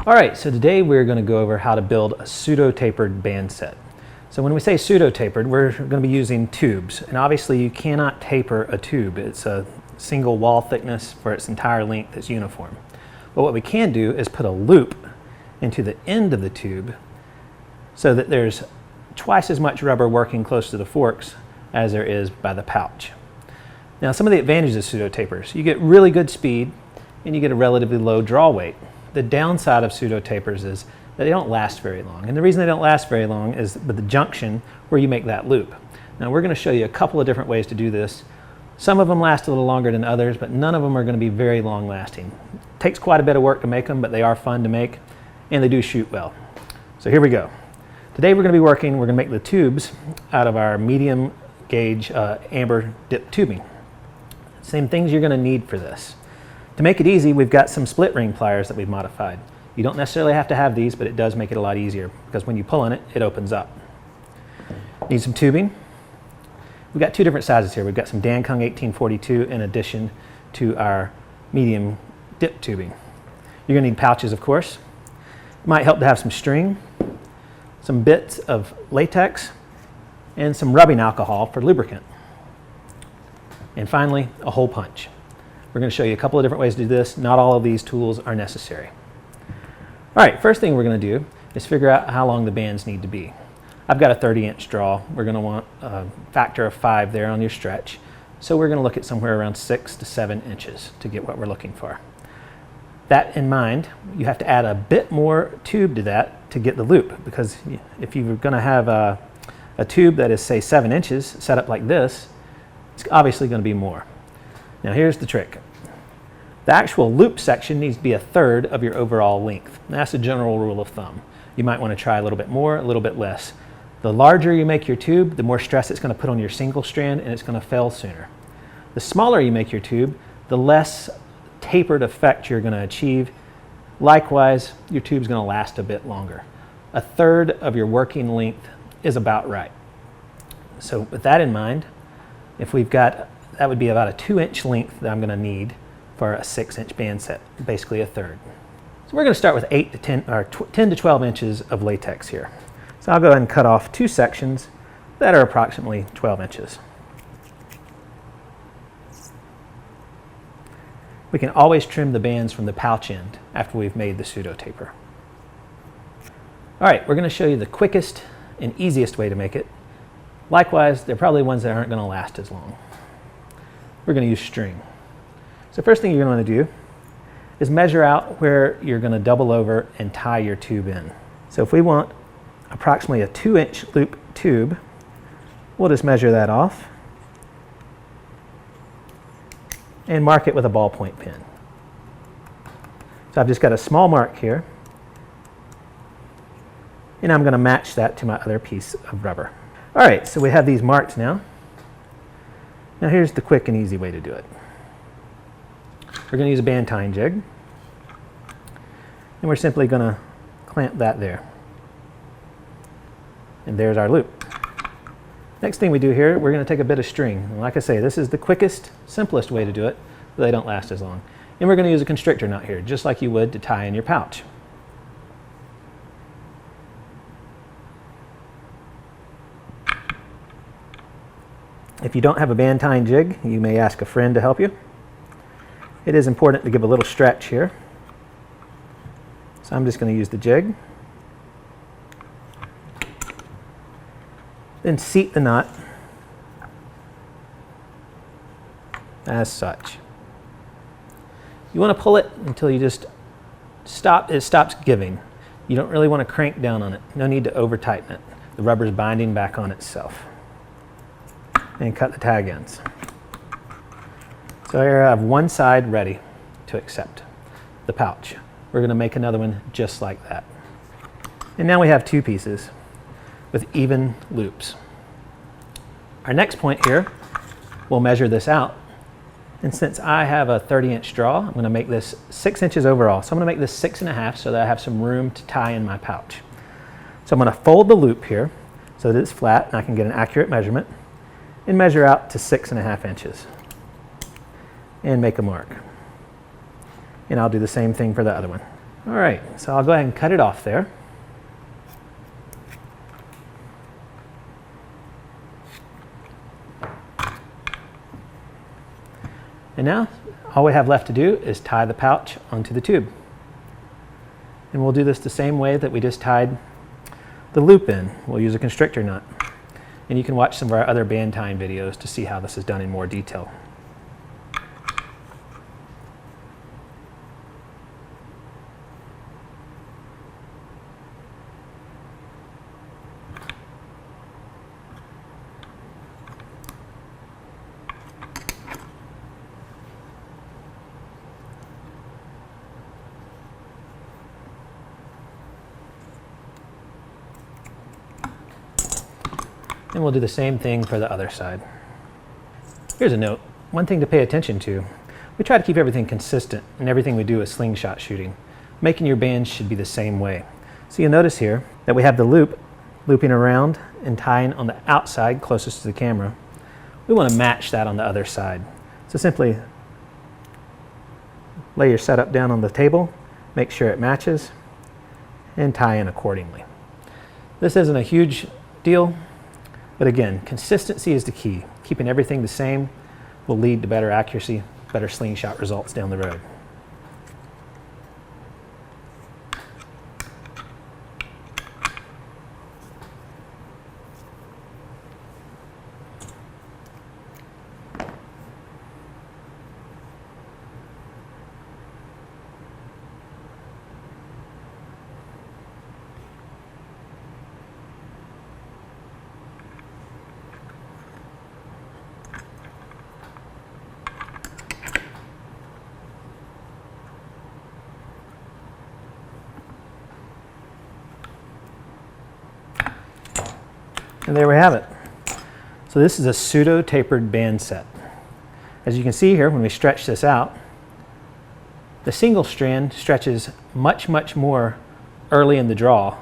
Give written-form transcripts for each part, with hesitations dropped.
All right, so today we're going to go over how to build a pseudo-tapered band set. So when we say pseudo-tapered, we're going to be using tubes. And obviously you cannot taper a tube. It's a single wall thickness for its entire length that's uniform. But what we can do is put a loop into the end of the tube so that there's twice as much rubber working close to the forks as there is by the pouch. Now, some of the advantages of pseudo-tapers: you get really good speed and you get a relatively low draw weight. The downside of pseudo-tapers is that they don't last very long. And the reason they don't last very long is with the junction where you make that loop. Now, we're going to show you a couple of different ways to do this. Some of them last a little longer than others, but none of them are going to be very long lasting. It takes quite a bit of work to make them, but they are fun to make and they do shoot well. So here we go. Today we're going to make the tubes out of our medium gauge amber dip tubing. Same things you're going to need for this. To make it easy, we've got some split ring pliers that we've modified. You don't necessarily have to have these, but it does make it a lot easier because when you pull on it, it opens up. Need some tubing. We've got two different sizes here. We've got some Dankung 1842 in addition to our medium dip tubing. You're going to need pouches, of course. It might help to have some string, some bits of latex, and some rubbing alcohol for lubricant. And finally, a hole punch. We're going to show you a couple of different ways to do this. Not all of these tools are necessary. All right, first thing we're going to do is figure out how long the bands need to be. I've got a 30-inch draw. We're going to want a factor of 5 there on your stretch. So we're going to look at somewhere around 6 to 7 inches to get what we're looking for. That in mind, you have to add a bit more tube to that to get the loop, because if you're going to have a tube that is, say, 7 inches set up like this, it's obviously going to be more. Now here's the trick. The actual loop section needs to be 1/3 of your overall length. That's a general rule of thumb. You might want to try a little bit more, a little bit less. The larger you make your tube, the more stress it's going to put on your single strand and it's going to fail sooner. The smaller you make your tube, the less tapered effect you're going to achieve. Likewise, your tube's going to last a bit longer. 1/3 of your working length is about right. So with that in mind, if we've got, that would be about a 2-inch length that I'm going to need for a 6-inch band set, basically 1/3. So we're going to start with 10 to 12 inches of latex here. So I'll go ahead and cut off 2 sections that are approximately 12 inches. We can always trim the bands from the pouch end after we've made the pseudo taper. All right, we're going to show you the quickest and easiest way to make it. Likewise, they're probably ones that aren't going to last as long. We're going to use string. So first thing you're going to do is measure out where you're going to double over and tie your tube in. So if we want approximately a 2-inch loop tube, we'll just measure that off and mark it with a ballpoint pen. So I've just got a small mark here, and I'm going to match that to my other piece of rubber. All right, so we have these marked now. Now here's the quick and easy way to do it. We're going to use a band tying jig, and we're simply going to clamp that there. And there's our loop. Next thing we do here, we're going to take a bit of string. And like I say, this is the quickest, simplest way to do it, but they don't last as long. And we're going to use a constrictor knot here, just like you would to tie in your pouch. If you don't have a band tying jig, you may ask a friend to help you. It is important to give a little stretch here. So I'm just going to use the jig. Then seat the knot as such. You want to pull it until you just it stops giving. You don't really want to crank down on it. No need to over tighten it. The rubber's binding back on itself. And cut the tag ends. So here I have one side ready to accept the pouch. We're going to make another one just like that. And now we have 2 pieces with even loops. Our next point here, we'll measure this out. And since I have a 30-inch draw, I'm going to make this 6 inches overall. So I'm going to make this 6.5 so that I have some room to tie in my pouch. So I'm going to fold the loop here so that it's flat and I can get an accurate measurement and measure out to 6.5 inches and make a mark. And I'll do the same thing for the other one. All right, so I'll go ahead and cut it off there. And now all we have left to do is tie the pouch onto the tube. And we'll do this the same way that we just tied the loop in. We'll use a constrictor nut. And you can watch some of our other band tying videos to see how this is done in more detail. And we'll do the same thing for the other side. Here's a note. One thing to pay attention to. We try to keep everything consistent in everything we do with slingshot shooting. Making your bands should be the same way. So you'll notice here that we have the loop looping around and tying on the outside closest to the camera. We want to match that on the other side. So simply lay your setup down on the table, make sure it matches, and tie in accordingly. This isn't a huge deal. But again, consistency is the key. Keeping everything the same will lead to better accuracy, better slingshot results down the road. And there we have it. So this is a pseudo tapered band set. As you can see here, when we stretch this out, the single strand stretches much more early in the draw,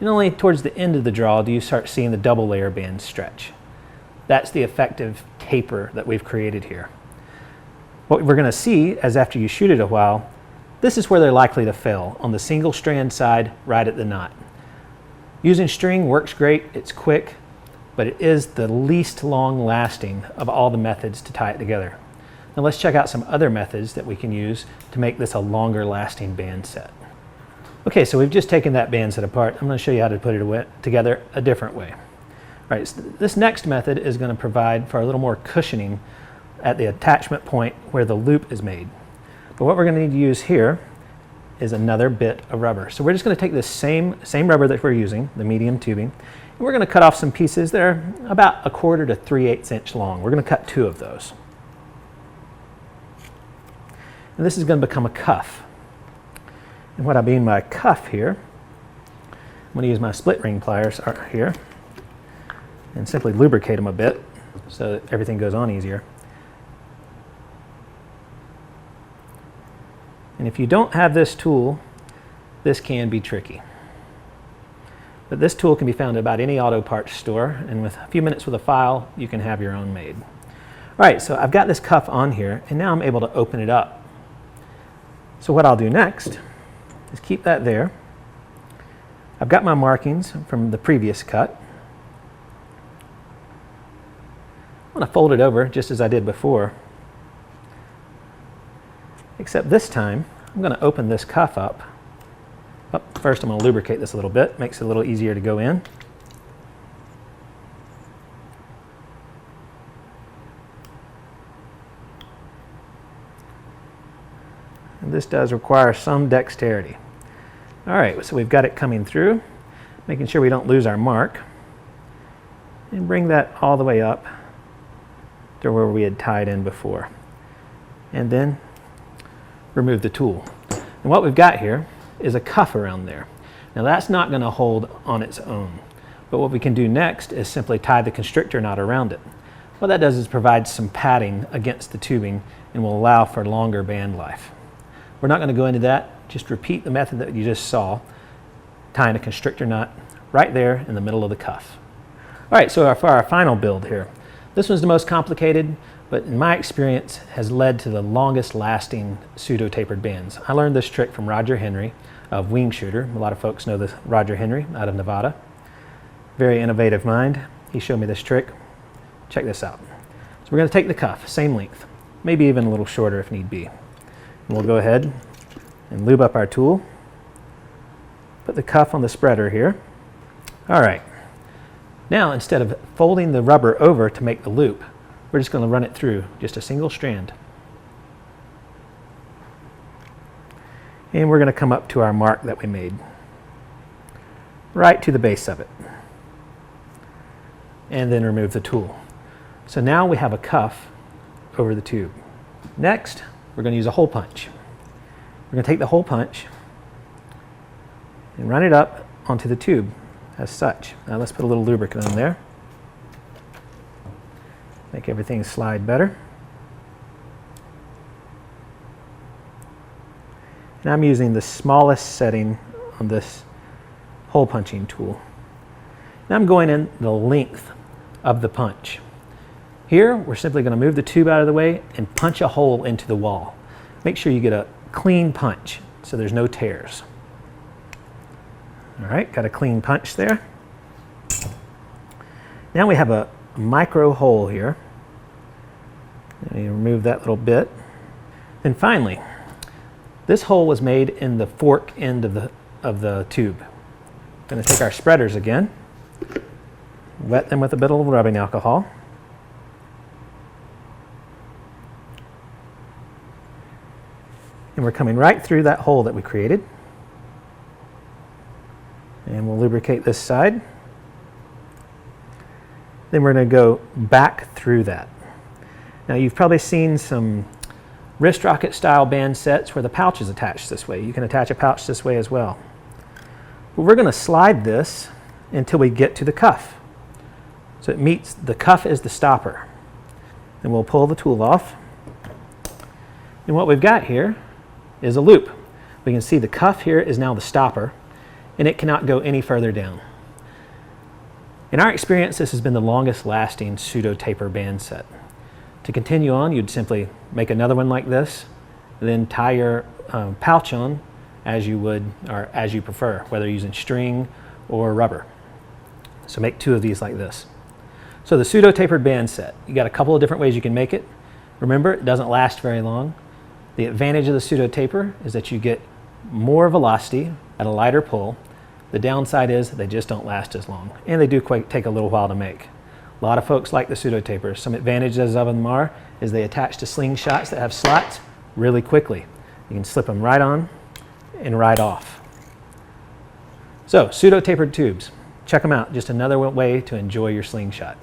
and only towards the end of the draw do you start seeing the double layer band stretch. That's the effective taper that we've created here. What we're going to see is after you shoot it a while, this is where they're likely to fail, on the single strand side right at the knot. Using string works great, it's quick, but it is the least long lasting of all the methods to tie it together. Now let's check out some other methods that we can use to make this a longer lasting band set. Okay, so we've just taken that band set apart. I'm going to show you how to put it together a different way. All right, so this next method is going to provide for a little more cushioning at the attachment point where the loop is made. But what we're going to need to use here is another bit of rubber. So we're just going to take this same rubber that we're using, the medium tubing, and we're going to cut off some pieces that are about 1/4 to 3/8 inch long. We're going to cut 2 of those. And this is going to become a cuff. And what I mean by cuff here, I'm going to use my split ring pliers here and simply lubricate them a bit so that everything goes on easier. And if you don't have this tool, this can be tricky. But this tool can be found at about any auto parts store, and with a few minutes with a file, you can have your own made. All right, so I've got this cuff on here, and now I'm able to open it up. So what I'll do next is keep that there. I've got my markings from the previous cut. I'm going to fold it over just as I did before. Except this time, I'm going to open this cuff up. First, I'm going to lubricate this a little bit. Makes it a little easier to go in. And this does require some dexterity. All right, so we've got it coming through, making sure we don't lose our mark. And bring that all the way up to where we had tied in before. And then remove the tool. And what we've got here is a cuff around there. Now that's not going to hold on its own, but what we can do next is simply tie the constrictor knot around it. What that does is provide some padding against the tubing and will allow for longer band life. We're not going to go into that, just repeat the method that you just saw, tying a constrictor knot right there in the middle of the cuff. All right, so for our final build here, this one's the most complicated, but in my experience has led to the longest lasting pseudo tapered bands. I learned this trick from Roger Henry of Wing Shooter. A lot of folks know this Roger Henry out of Nevada. Very innovative mind. He showed me this trick. Check this out. So we're going to take the cuff, same length, maybe even a little shorter if need be. And we'll go ahead and lube up our tool. Put the cuff on the spreader here. All right. Now, instead of folding the rubber over to make the loop, we're just going to run it through just a single strand. And we're going to come up to our mark that we made, right to the base of it. And then remove the tool. So now we have a cuff over the tube. Next, we're going to use a hole punch. We're going to take the hole punch and run it up onto the tube as such. Now let's put a little lubricant on there. Make everything slide better. And I'm using the smallest setting on this hole punching tool. Now I'm going in the length of the punch. Here we're simply going to move the tube out of the way and punch a hole into the wall. Make sure you get a clean punch so there's no tears. All right, got a clean punch there. Now we have a micro hole here. And you remove that little bit. And finally, this hole was made in the fork end of the tube. We're going to take our spreaders again, wet them with a bit of rubbing alcohol. And we're coming right through that hole that we created. And we'll lubricate this side. Then we're going to go back through that. Now you've probably seen some wrist rocket style band sets where the pouch is attached this way. You can attach a pouch this way as well. But we're going to slide this until we get to the cuff. So it meets, the cuff is the stopper. Then we'll pull the tool off. And what we've got here is a loop. We can see the cuff here is now the stopper, and it cannot go any further down. In our experience, this has been the longest lasting pseudo taper band set. To continue on, you'd simply make another one like this, then tie your pouch on as you would, or as you prefer, whether using string or rubber. So make two of these like this. So the pseudo tapered band set, you got a couple of different ways you can make it. Remember, it doesn't last very long. The advantage of the pseudo taper is that you get more velocity at a lighter pull. The downside is they just don't last as long, and they do take a little while to make. A lot of folks like the pseudo tapers. Some advantages of them is they attach to slingshots that have slots really quickly. You can slip them right on and right off. So pseudo tapered tubes, check them out. Just another way to enjoy your slingshot.